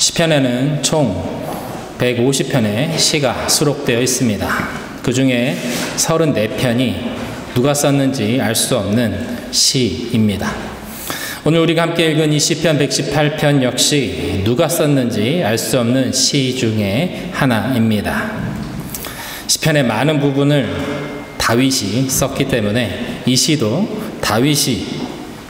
시편에는 총 150편의 시가 수록되어 있습니다. 그 중에 34편이 누가 썼는지 알 수 없는 시입니다. 오늘 우리가 함께 읽은 이 시편 118편 역시 누가 썼는지 알 수 없는 시 중에 하나입니다. 시편의 많은 부분을 다윗이 썼기 때문에 이 시도 다윗이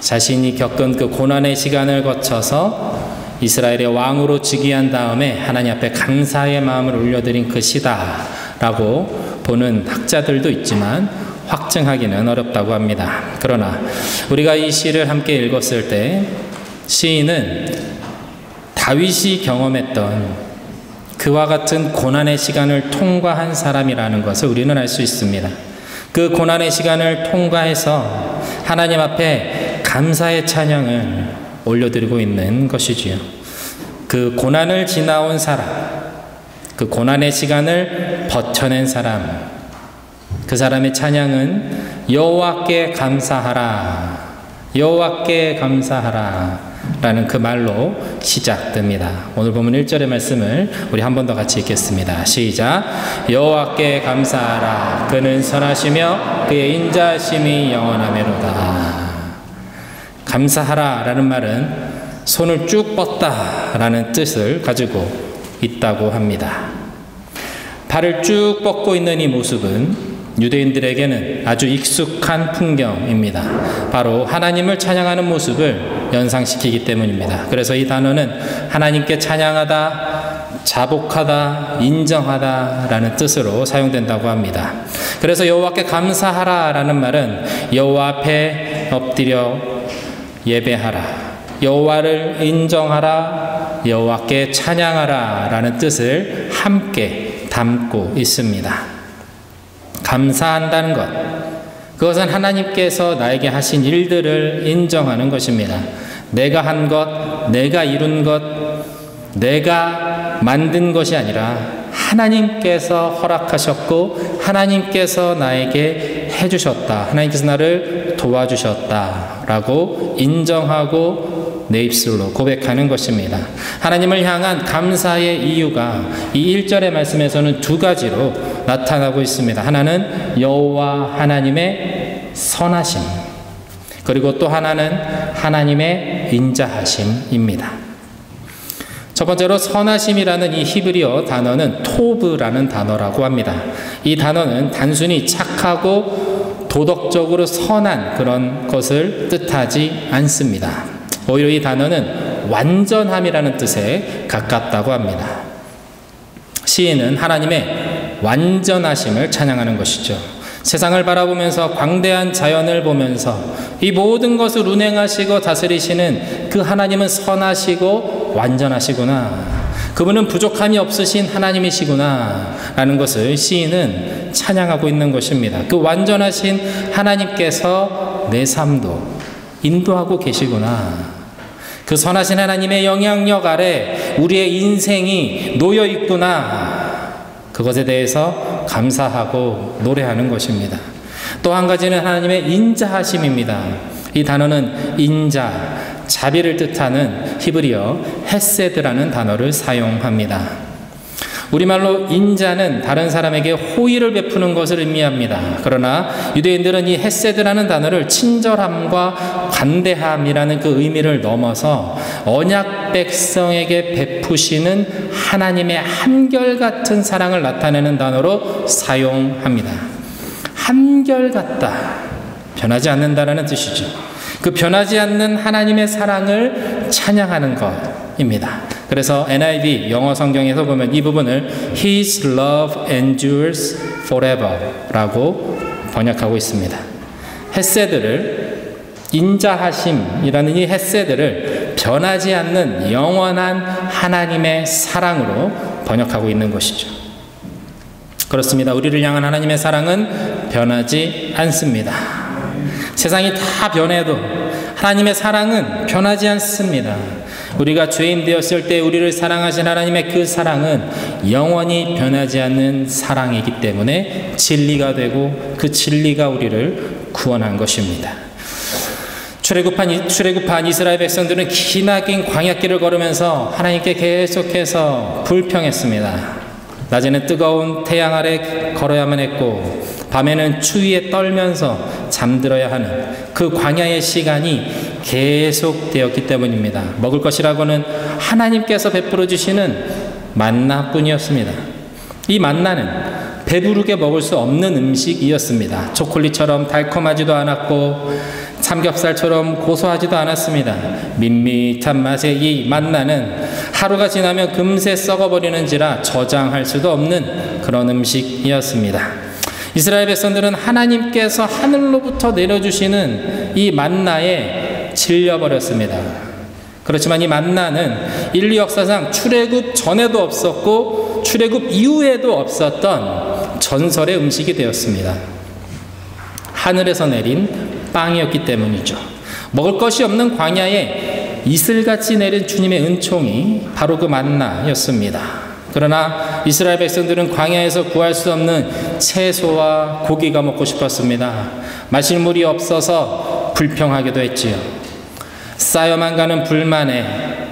자신이 겪은 그 고난의 시간을 거쳐서 이스라엘의 왕으로 즉위한 다음에 하나님 앞에 감사의 마음을 올려드린 그 시다라고 보는 학자들도 있지만 확증하기는 어렵다고 합니다. 그러나 우리가 이 시를 함께 읽었을 때 시인은 다윗이 경험했던 그와 같은 고난의 시간을 통과한 사람이라는 것을 우리는 알 수 있습니다. 그 고난의 시간을 통과해서 하나님 앞에 감사의 찬양을 올려드리고 있는 것이지요. 그 고난을 지나온 사람, 그 고난의 시간을 버텨낸 사람, 그 사람의 찬양은 여호와께 감사하라, 여호와께 감사하라 라는 그 말로 시작됩니다. 오늘 보면 1절의 말씀을 우리 한 번 더 같이 읽겠습니다. 시작. 여호와께 감사하라, 그는 선하시며 그의 인자하심이 영원하매로다. 감사하라 라는 말은 손을 쭉 뻗다 라는 뜻을 가지고 있다고 합니다. 발을 쭉 뻗고 있는 이 모습은 유대인들에게는 아주 익숙한 풍경입니다. 바로 하나님을 찬양하는 모습을 연상시키기 때문입니다. 그래서 이 단어는 하나님께 찬양하다, 자복하다, 인정하다 라는 뜻으로 사용된다고 합니다. 그래서 여호와께 감사하라 라는 말은 여호와 앞에 엎드려 예배하라, 여호와를 인정하라, 여호와께 찬양하라 라는 뜻을 함께 담고 있습니다. 감사한다는 것, 그것은 하나님께서 나에게 하신 일들을 인정하는 것입니다. 내가 한 것, 내가 이룬 것, 내가 만든 것이 아니라 하나님께서 허락하셨고 하나님께서 나에게 해주셨다, 하나님께서 나를 도와주셨다 라고 인정하고 내 입술로 고백하는 것입니다. 하나님을 향한 감사의 이유가 이 1절의 말씀에서는 두 가지로 나타나고 있습니다. 하나는 여호와 하나님의 선하심, 그리고 또 하나는 하나님의 인자하심입니다. 첫 번째로 선하심이라는 이 히브리어 단어는 토브라는 단어라고 합니다. 이 단어는 단순히 착하고 도덕적으로 선한 그런 것을 뜻하지 않습니다. 오히려 이 단어는 완전함이라는 뜻에 가깝다고 합니다. 시인은 하나님의 완전하심을 찬양하는 것이죠. 세상을 바라보면서 광대한 자연을 보면서 이 모든 것을 운행하시고 다스리시는 그 하나님은 선하시고 완전하시구나, 그분은 부족함이 없으신 하나님이시구나 라는 것을 시인은 찬양하고 있는 것입니다. 그 완전하신 하나님께서 내 삶도 인도하고 계시구나, 그 선하신 하나님의 영향력 아래 우리의 인생이 놓여 있구나, 그것에 대해서 감사하고 노래하는 것입니다. 또 한 가지는 하나님의 인자하심입니다. 이 단어는 인자, 자비를 뜻하는 히브리어 헤세드라는 단어를 사용합니다. 우리말로 인자는 다른 사람에게 호의를 베푸는 것을 의미합니다. 그러나 유대인들은 이 헤세드라는 단어를 친절함과 관대함이라는 그 의미를 넘어서 언약 백성에게 베푸시는 하나님의 한결같은 사랑을 나타내는 단어로 사용합니다. 한결같다, 변하지 않는다라는 뜻이죠. 그 변하지 않는 하나님의 사랑을 찬양하는 것입니다. 그래서 NIV 영어 성경에서 보면 이 부분을 His love endures forever 라고 번역하고 있습니다. 헤세드를, 인자하심이라는 이 헤세드를 변하지 않는 영원한 하나님의 사랑으로 번역하고 있는 것이죠. 그렇습니다. 우리를 향한 하나님의 사랑은 변하지 않습니다. 세상이 다 변해도 하나님의 사랑은 변하지 않습니다. 우리가 죄인 되었을 때 우리를 사랑하신 하나님의 그 사랑은 영원히 변하지 않는 사랑이기 때문에 진리가 되고 그 진리가 우리를 구원한 것입니다. 출애굽한 이스라엘 백성들은 기나긴 광야길을 걸으면서 하나님께 계속해서 불평했습니다. 낮에는 뜨거운 태양 아래 걸어야만 했고 밤에는 추위에 떨면서 잠들어야 하는 그 광야의 시간이 계속되었기 때문입니다. 먹을 것이라고는 하나님께서 베풀어 주시는 만나뿐이었습니다. 이 만나는 배부르게 먹을 수 없는 음식이었습니다. 초콜릿처럼 달콤하지도 않았고 삼겹살처럼 고소하지도 않았습니다. 밋밋한 맛의 이 만나는 하루가 지나면 금세 썩어버리는지라 저장할 수도 없는 그런 음식이었습니다. 이스라엘 백성들은 하나님께서 하늘로부터 내려주시는 이 만나에 질려버렸습니다. 그렇지만 이 만나는 인류 역사상 출애굽 전에도 없었고 출애굽 이후에도 없었던 전설의 음식이 되었습니다. 하늘에서 내린 빵이었기 때문이죠. 먹을 것이 없는 광야에 이슬같이 내린 주님의 은총이 바로 그 만나였습니다. 그러나 이스라엘 백성들은 광야에서 구할 수 없는 채소와 고기가 먹고 싶었습니다. 마실 물이 없어서 불평하기도 했지요. 쌓여만 가는 불만에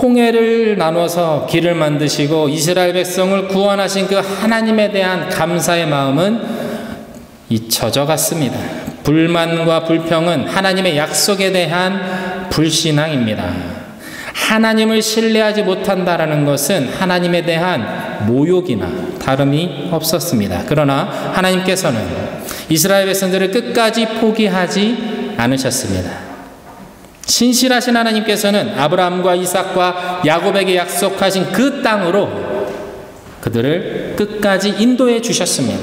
홍해를 나눠서 길을 만드시고 이스라엘 백성을 구원하신 그 하나님에 대한 감사의 마음은 잊혀져 갔습니다. 불만과 불평은 하나님의 약속에 대한 불신앙입니다. 하나님을 신뢰하지 못한다라는 것은 하나님에 대한 모욕이나 다름이 없었습니다. 그러나 하나님께서는 이스라엘 백성들을 끝까지 포기하지 않으셨습니다. 신실하신 하나님께서는 아브라함과 이삭과 야곱에게 약속하신 그 땅으로 그들을 끝까지 인도해 주셨습니다.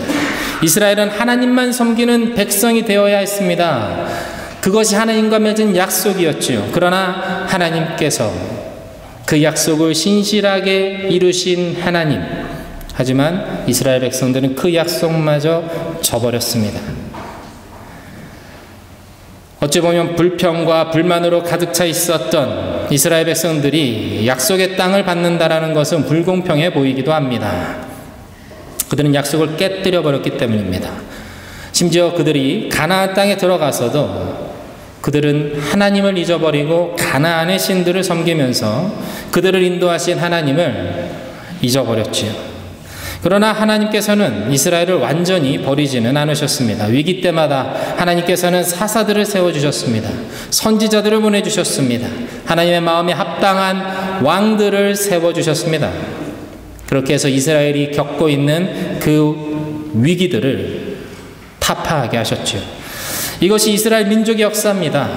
이스라엘은 하나님만 섬기는 백성이 되어야 했습니다. 그것이 하나님과 맺은 약속이었지요. 그러나 하나님께서 그 약속을 신실하게 이루신 하나님, 하지만 이스라엘 백성들은 그 약속마저 저버렸습니다. 어찌 보면 불평과 불만으로 가득 차 있었던 이스라엘 백성들이 약속의 땅을 받는다라는 것은 불공평해 보이기도 합니다. 그들은 약속을 깨뜨려 버렸기 때문입니다. 심지어 그들이 가나안 땅에 들어가서도 그들은 하나님을 잊어버리고 가나안의 신들을 섬기면서 그들을 인도하신 하나님을 잊어버렸지요. 그러나 하나님께서는 이스라엘을 완전히 버리지는 않으셨습니다. 위기 때마다 하나님께서는 사사들을 세워주셨습니다. 선지자들을 보내주셨습니다. 하나님의 마음에 합당한 왕들을 세워주셨습니다. 그렇게 해서 이스라엘이 겪고 있는 그 위기들을 타파하게 하셨죠. 이것이 이스라엘 민족의 역사입니다.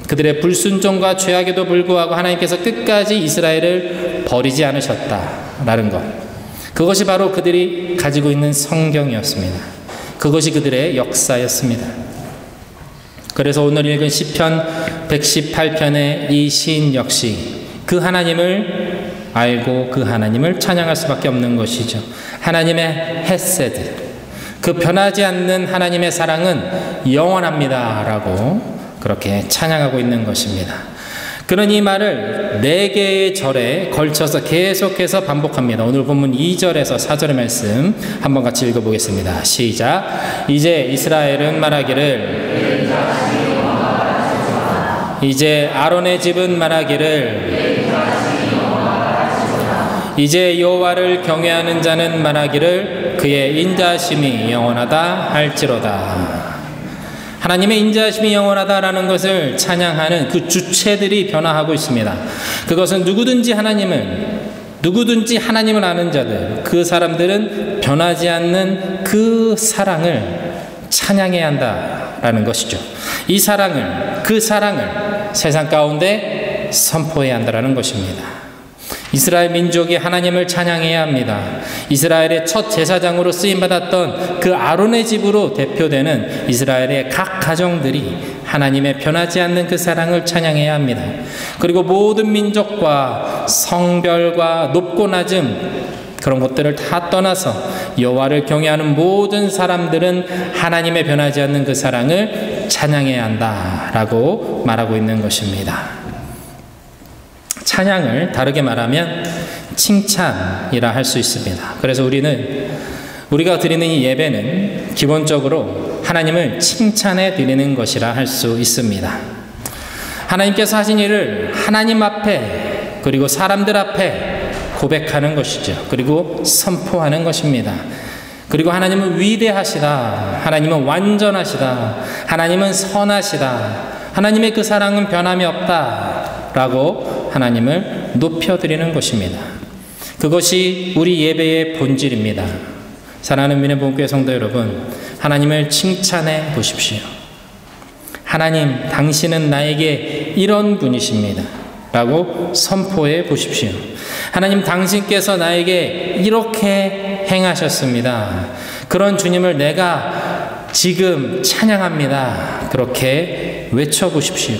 그들의 불순종과 죄악에도 불구하고 하나님께서 끝까지 이스라엘을 버리지 않으셨다라는 것. 그것이 바로 그들이 가지고 있는 성경이었습니다. 그것이 그들의 역사였습니다. 그래서 오늘 읽은 시편 118편의 이 시인 역시 그 하나님을 알고 그 하나님을 찬양할 수밖에 없는 것이죠. 하나님의 헤세드, 그 변하지 않는 하나님의 사랑은 영원합니다 라고 그렇게 찬양하고 있는 것입니다. 그는 이 말을 4개의 절에 걸쳐서 계속해서 반복합니다. 오늘 본문 2절에서 4절의 말씀 한번 같이 읽어보겠습니다. 시작. 이제 이스라엘은 말하기를, 이제 아론의 집은 말하기를, 이제 여호와를 경외하는 자는 말하기를 그의 인자하심이 영원하다 할지로다. 하나님의 인자하심이 영원하다라는 것을 찬양하는 그 주체들이 변화하고 있습니다. 그것은 누구든지 하나님을 아는 자들, 그 사람들은 변하지 않는 그 사랑을 찬양해야 한다라는 것이죠. 이 사랑을, 그 사랑을 세상 가운데 선포해야 한다라는 것입니다. 이스라엘 민족이 하나님을 찬양해야 합니다. 이스라엘의 첫 제사장으로 쓰임받았던 그 아론의 집으로 대표되는 이스라엘의 각 가정들이 하나님의 변하지 않는 그 사랑을 찬양해야 합니다. 그리고 모든 민족과 성별과 높고 낮음 그런 것들을 다 떠나서 여호와를 경외하는 모든 사람들은 하나님의 변하지 않는 그 사랑을 찬양해야 한다라고 말하고 있는 것입니다. 찬양을 다르게 말하면 칭찬이라 할 수 있습니다. 그래서 우리가 드리는 이 예배는 기본적으로 하나님을 칭찬해 드리는 것이라 할 수 있습니다. 하나님께서 하신 일을 하나님 앞에 그리고 사람들 앞에 고백하는 것이죠. 그리고 선포하는 것입니다. 그리고 하나님은 위대하시다. 하나님은 완전하시다. 하나님은 선하시다. 하나님의 그 사랑은 변함이 없다. 라고 하나님을 높여드리는 것입니다. 그것이 우리 예배의 본질입니다. 사랑하는 민혜복음교회 성도 여러분, 하나님을 칭찬해 보십시오. 하나님, 당신은 나에게 이런 분이십니다. 라고 선포해 보십시오. 하나님, 당신께서 나에게 이렇게 행하셨습니다. 그런 주님을 내가 지금 찬양합니다. 그렇게 외쳐보십시오.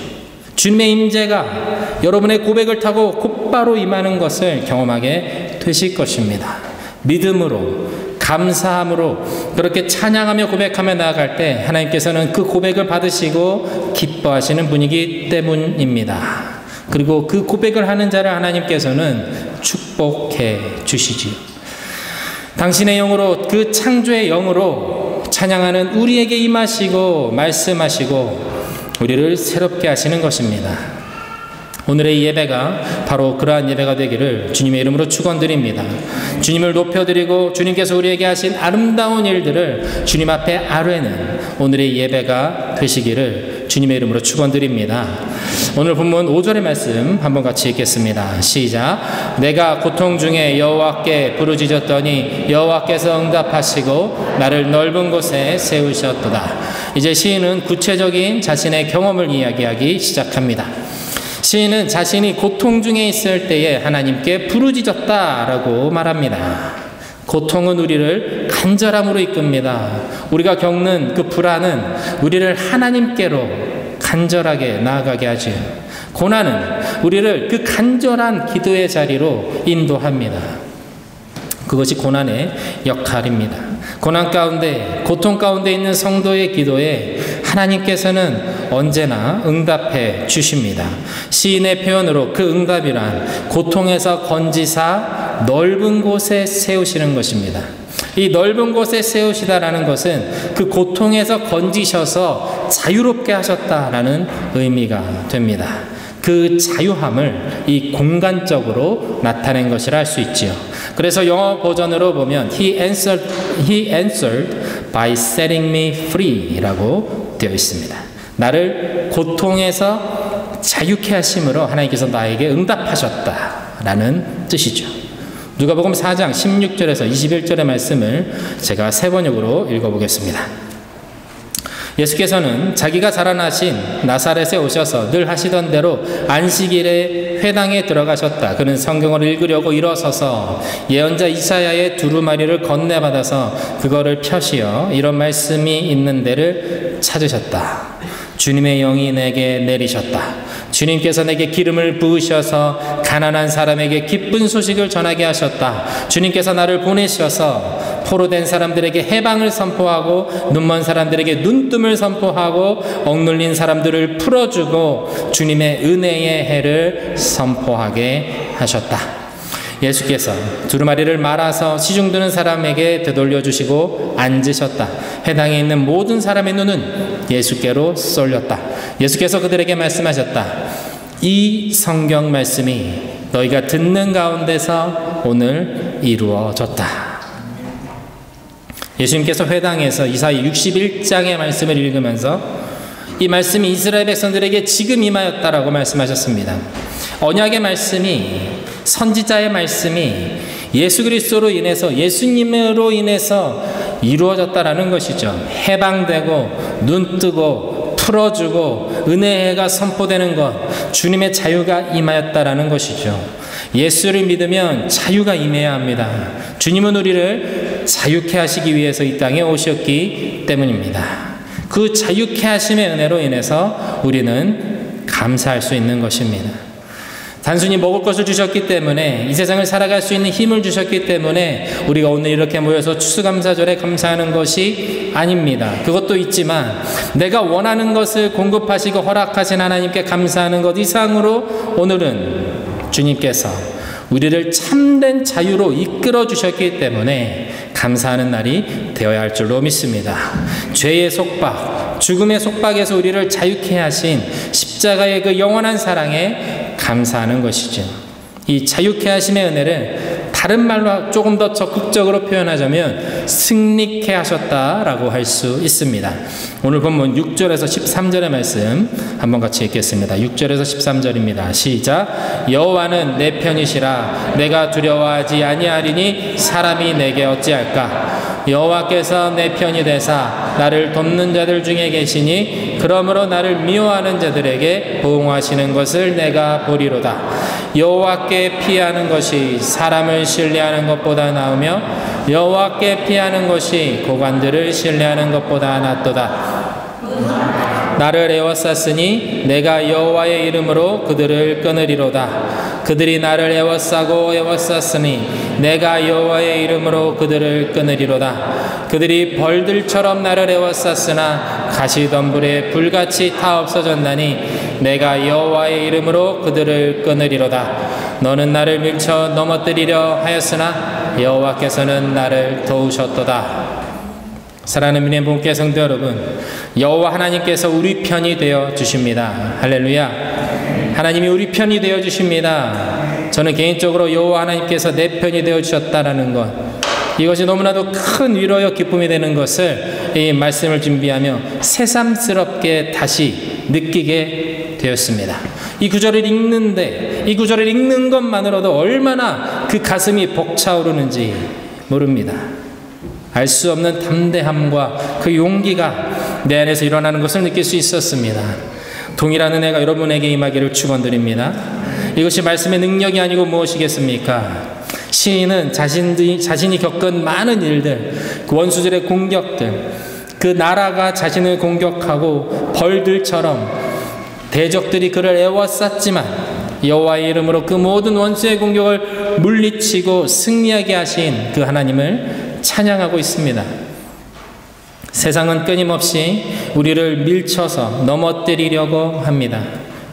주님의 임재가 여러분의 고백을 타고 곧바로 임하는 것을 경험하게 되실 것입니다. 믿음으로, 감사함으로 그렇게 찬양하며 고백하며 나아갈 때 하나님께서는 그 고백을 받으시고 기뻐하시는 분이기 때문입니다. 그리고 그 고백을 하는 자를 하나님께서는 축복해 주시지요. 당신의 영으로, 그 창조의 영으로 찬양하는 우리에게 임하시고 말씀하시고 우리를 새롭게 하시는 것입니다. 오늘의 예배가 바로 그러한 예배가 되기를 주님의 이름으로 축원드립니다. 주님을 높여드리고 주님께서 우리에게 하신 아름다운 일들을 주님 앞에 아뢰는 오늘의 예배가 되시기를 주님의 이름으로 축원드립니다. 오늘 본문 5절의 말씀 한번 같이 읽겠습니다. 시작. 내가 고통 중에 여호와께 부르짖었더니 여호와께서 응답하시고 나를 넓은 곳에 세우셨도다. 이제 시인은 구체적인 자신의 경험을 이야기하기 시작합니다. 시인은 자신이 고통 중에 있을 때에 하나님께 부르짖었다라고 말합니다. 고통은 우리를 간절함으로 이끕니다. 우리가 겪는 그 불안은 우리를 하나님께로 간절하게 나아가게 하지요. 고난은 우리를 그 간절한 기도의 자리로 인도합니다. 그것이 고난의 역할입니다. 고난 가운데, 고통 가운데 있는 성도의 기도에 하나님께서는 언제나 응답해 주십니다. 시인의 표현으로 그 응답이란 고통에서 건지사 넓은 곳에 세우시는 것입니다. 이 넓은 곳에 세우시다라는 것은 그 고통에서 건지셔서 자유롭게 하셨다라는 의미가 됩니다. 그 자유함을 이 공간적으로 나타낸 것이라 할 수 있지요. 그래서 영어 버전으로 보면 He answered by setting me free 라고 되어 있습니다. 나를 고통에서 자유케 하심으로 하나님께서 나에게 응답하셨다라는 뜻이죠. 누가복음 4장 16절에서 21절의 말씀을 제가 세 번역으로 읽어보겠습니다. 예수께서는 자기가 자라나신 나사렛에 오셔서 늘 하시던 대로 안식일에 회당에 들어가셨다. 그는 성경을 읽으려고 일어서서 예언자 이사야의 두루마리를 건네받아서 그거를 펴시어 이런 말씀이 있는 데를 찾으셨다. 주님의 영이 내게 내리셨다. 주님께서 내게 기름을 부으셔서 가난한 사람에게 기쁜 소식을 전하게 하셨다. 주님께서 나를 보내셔서 포로된 사람들에게 해방을 선포하고 눈먼 사람들에게 눈뜸을 선포하고 억눌린 사람들을 풀어주고 주님의 은혜의 해를 선포하게 하셨다. 예수께서 두루마리를 말아서 시중드는 사람에게 되돌려주시고 앉으셨다. 회당에 있는 모든 사람의 눈은 예수께로 쏠렸다. 예수께서 그들에게 말씀하셨다. 이 성경 말씀이 너희가 듣는 가운데서 오늘 이루어졌다. 예수님께서 회당에서 이사야 61장의 말씀을 읽으면서 이 말씀이 이스라엘 백성들에게 지금 임하였다라고 말씀하셨습니다. 언약의 말씀이, 선지자의 말씀이 예수 그리스도로 인해서, 예수님으로 인해서 이루어졌다라는 것이죠. 해방되고 눈뜨고 풀어주고 은혜가 선포되는 것, 주님의 자유가 임하였다라는 것이죠. 예수를 믿으면 자유가 임해야 합니다. 주님은 우리를 자유케 하시기 위해서 이 땅에 오셨기 때문입니다. 그 자유케 하심의 은혜로 인해서 우리는 감사할 수 있는 것입니다. 단순히 먹을 것을 주셨기 때문에, 이 세상을 살아갈 수 있는 힘을 주셨기 때문에 우리가 오늘 이렇게 모여서 추수감사절에 감사하는 것이 아닙니다. 그것도 있지만 내가 원하는 것을 공급하시고 허락하신 하나님께 감사하는 것 이상으로 오늘은 주님께서 우리를 참된 자유로 이끌어 주셨기 때문에 감사하는 날이 되어야 할 줄로 믿습니다. 죄의 속박, 죽음의 속박에서 우리를 자유케 하신 십자가의 그 영원한 사랑에 감사하는 것이죠. 이 자유케 하심의 은혜를 다른 말로 조금 더 적극적으로 표현하자면 승리케 하셨다라고 할 수 있습니다. 오늘 본문 6절에서 13절의 말씀 한번 같이 읽겠습니다. 6절에서 13절입니다. 시작. 여호와는 내 편이시라. 내가 두려워하지 아니하리니 사람이 내게 어찌할까. 여호와께서 내 편이 되사 나를 돕는 자들 중에 계시니 그러므로 나를 미워하는 자들에게 보응하시는 것을 내가 보리로다. 여호와께 피하는 것이 사람을 신뢰하는 것보다 나으며 여호와께 피하는 것이 고관들을 신뢰하는 것보다 낫도다. 나를 에워쌌으니 내가 여호와의 이름으로 그들을 끊으리로다. 그들이 나를 에워쌌으니 내가 여호와의 이름으로 그들을 끊으리로다. 그들이 벌들처럼 나를 에워쌌으나 가시덤불에 불같이 타 없어졌나니 내가 여호와의 이름으로 그들을 끊으리로다. 너는 나를 밀쳐 넘어뜨리려 하였으나 여호와께서는 나를 도우셨도다. 사랑하는 믿음의 본께 성도 여러분, 여호와 하나님께서 우리 편이 되어 주십니다. 할렐루야. 하나님이 우리 편이 되어 주십니다. 저는 개인적으로 여호와 하나님께서 내 편이 되어 주셨다라는 것, 이것이 너무나도 큰 위로여 기쁨이 되는 것을 이 말씀을 준비하며 새삼스럽게 다시 느끼게 되었습니다. 이 구절을 읽는 것만으로도 얼마나 그 가슴이 벅차오르는지 모릅니다. 알 수 없는 담대함과 그 용기가 내 안에서 일어나는 것을 느낄 수 있었습니다. 동일한 은혜가 여러분에게 임하기를 축원드립니다. 이것이 말씀의 능력이 아니고 무엇이겠습니까? 시인은 자신이 겪은 많은 일들, 그 원수들의 공격들, 그 나라가 자신을 공격하고 벌들처럼 대적들이 그를 에워쌌지만 여호와의 이름으로 그 모든 원수의 공격을 물리치고 승리하게 하신 그 하나님을 찬양하고 있습니다. 세상은 끊임없이 우리를 밀쳐서 넘어뜨리려고 합니다.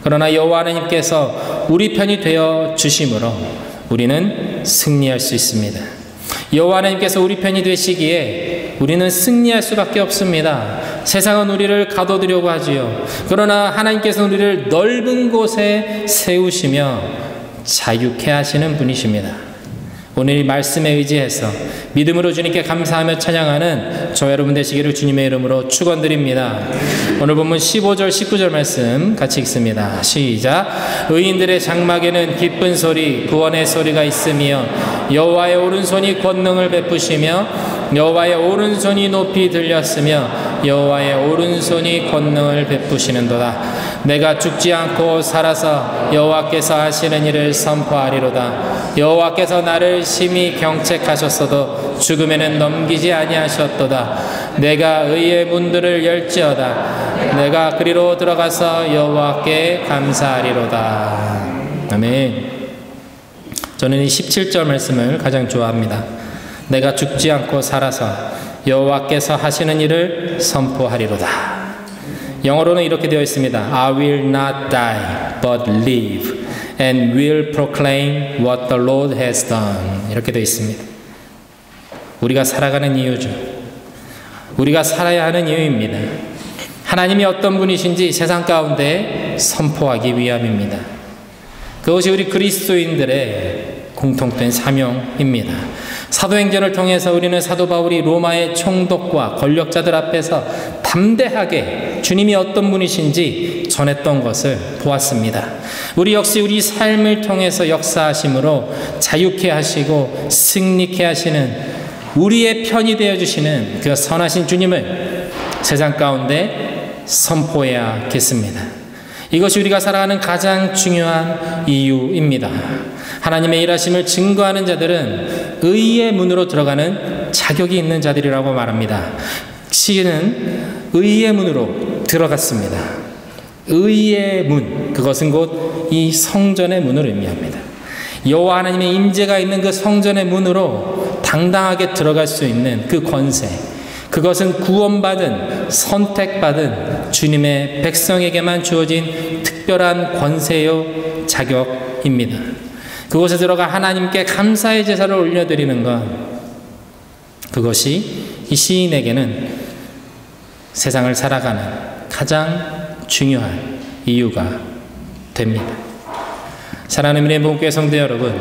그러나 여호와 하나님께서 우리 편이 되어 주심으로 우리는 승리할 수 있습니다. 여호와 하나님께서 우리 편이 되시기에 우리는 승리할 수밖에 없습니다. 세상은 우리를 가둬두려고 하지요. 그러나 하나님께서 우리를 넓은 곳에 세우시며 자유케 하시는 분이십니다. 오늘 이 말씀에 의지해서 믿음으로 주님께 감사하며 찬양하는 저 여러분 되시기를 주님의 이름으로 축원드립니다. 오늘 본문 15절 19절 말씀 같이 읽습니다. 시작. 의인들의 장막에는 기쁜 소리 구원의 소리가 있으며 여호와의 오른손이 권능을 베푸시며 여호와의 오른손이 높이 들렸으며 여호와의 오른손이 권능을 베푸시는도다. 내가 죽지 않고 살아서 여호와께서 하시는 일을 선포하리로다. 여호와께서 나를 심히 경책하셨어도 죽음에는 넘기지 아니하셨도다. 내가 의의 문들을 열지어다. 내가 그리로 들어가서 여호와께 감사하리로다. 아멘. 저는 이 17절 말씀을 가장 좋아합니다. 내가 죽지 않고 살아서 여호와께서 하시는 일을 선포하리로다. 영어로는 이렇게 되어 있습니다. I will not die but live and will proclaim what the Lord has done. 이렇게 되어 있습니다. 우리가 살아가는 이유죠. 우리가 살아야 하는 이유입니다. 하나님이 어떤 분이신지 세상 가운데 선포하기 위함입니다. 그것이 우리 그리스도인들의 공통된 사명입니다. 사도행전을 통해서 우리는 사도 바울이 로마의 총독과 권력자들 앞에서 담대하게 주님이 어떤 분이신지 전했던 것을 보았습니다. 우리 역시 우리 삶을 통해서 역사하심으로 자유케 하시고 승리케 하시는 우리의 편이 되어주시는 그 선하신 주님을 세상 가운데 선포해야겠습니다. 이것이 우리가 살아가는 가장 중요한 이유입니다. 하나님의 일하심을 증거하는 자들은 의의 문으로 들어가는 자격이 있는 자들이라고 말합니다. 시인은 의의 문으로 들어갔습니다. 의의 문, 그것은 곧 이 성전의 문을 의미합니다. 여호와 하나님의 임재가 있는 그 성전의 문으로 당당하게 들어갈 수 있는 그 권세, 그것은 구원받은 선택받은 주님의 백성에게만 주어진 특별한 권세요 자격입니다. 그곳에 들어가 하나님께 감사의 제사를 올려드리는 것, 그것이 이 시인에게는 세상을 살아가는 가장 중요한 이유가 됩니다. 사랑하는 민혜복음교회 성도 여러분,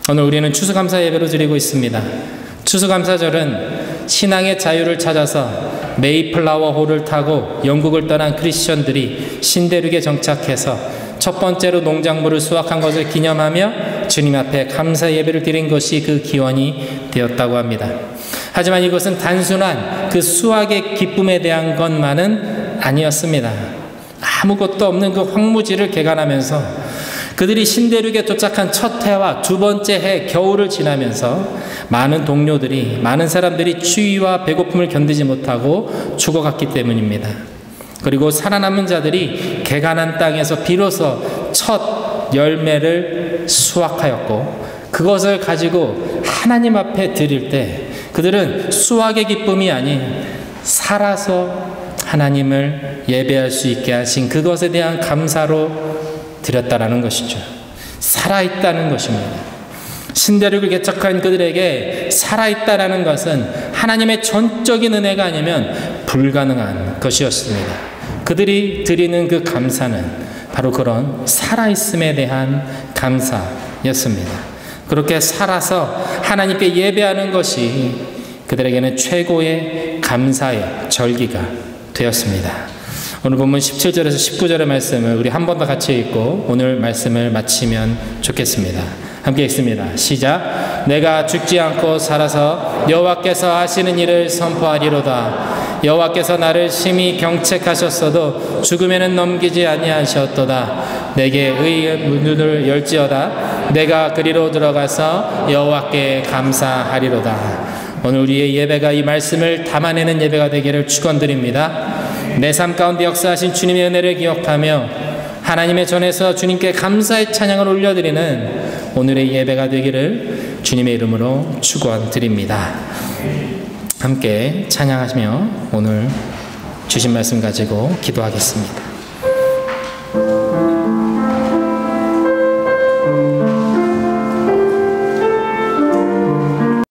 오늘 우리는 추수감사 예배를 드리고 있습니다. 추수감사절은 신앙의 자유를 찾아서 메이플라워 호를 타고 영국을 떠난 크리스천들이 신대륙에 정착해서 첫 번째로 농작물을 수확한 것을 기념하며 주님 앞에 감사 예배를 드린 것이 그 기원이 되었다고 합니다. 하지만 이것은 단순한 그 수확의 기쁨에 대한 것만은 아니었습니다. 아무것도 없는 그 황무지를 개간하면서 그들이 신대륙에 도착한 첫 해와 두 번째 해 겨울을 지나면서 많은 사람들이 추위와 배고픔을 견디지 못하고 죽어갔기 때문입니다. 그리고 살아남은 자들이 개간한 땅에서 비로소 첫 열매를 수확하였고 그것을 가지고 하나님 앞에 드릴 때 그들은 수확의 기쁨이 아닌 살아서 하나님을 예배할 수 있게 하신 그것에 대한 감사로 드렸다라는 것이죠. 살아있다는 것입니다. 신대륙을 개척한 그들에게 살아있다라는 것은 하나님의 전적인 은혜가 아니면 불가능한 것이었습니다. 그들이 드리는 그 감사는 바로 그런 살아있음에 대한 감사였습니다. 그렇게 살아서 하나님께 예배하는 것이 그들에게는 최고의 감사의 절기가 되었습니다. 오늘 본문 17절에서 19절의 말씀을 우리 한 번 더 같이 읽고 오늘 말씀을 마치면 좋겠습니다. 함께 읽습니다. 시작. 내가 죽지 않고 살아서 여호와께서 하시는 일을 선포하리로다. 여호와께서 나를 심히 경책하셨어도 죽음에는 넘기지 아니하셨도다. 내게 의의 문을 열지어다. 내가 그리로 들어가서 여호와께 감사하리로다. 오늘 우리의 예배가 이 말씀을 담아내는 예배가 되기를 축원드립니다. 내 삶 가운데 역사하신 주님의 은혜를 기억하며 하나님의 전에서 주님께 감사의 찬양을 올려드리는 오늘의 예배가 되기를 주님의 이름으로 축원드립니다. 함께 찬양하시며 오늘 주신 말씀 가지고 기도하겠습니다.